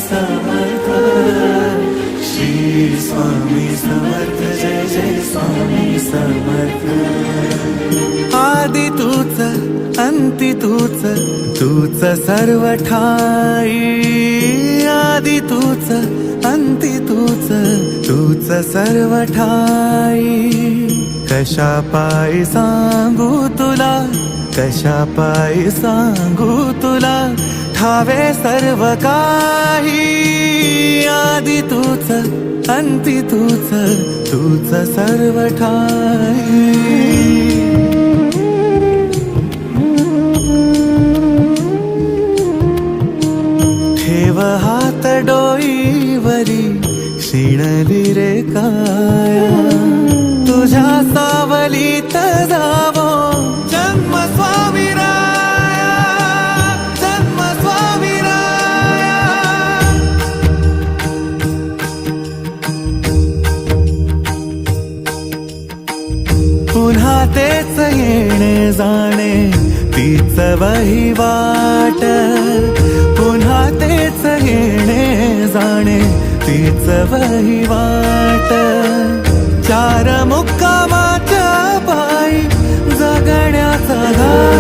समर्थ, श्री स्वामी समर्थ, जय जय स्वामी समर्थ। आदि तूच अंती तूच, तूच सर्व ठाई। आदि तूच अंती तूच, तूच सर्व ठाई। कशा पायी सांगू तुला, कशा पायी सांगू तुला, ठावे सर्व काही। आदि तूच अंती तूच, तूच सर्व ठाई। ठेव हात डोईवरी, शिणली रे काया, तुझ्या सावलीत जावो जन्म स्वामीराया, जन्म स्वामीराया। पुन्हा तेच येणे जाणे, तीच वहिवाट। पुन्हा तेच येणे जाणे, तीच वहिवाट। चार मुक्कामाच्या पायी जगण्याचा घाट।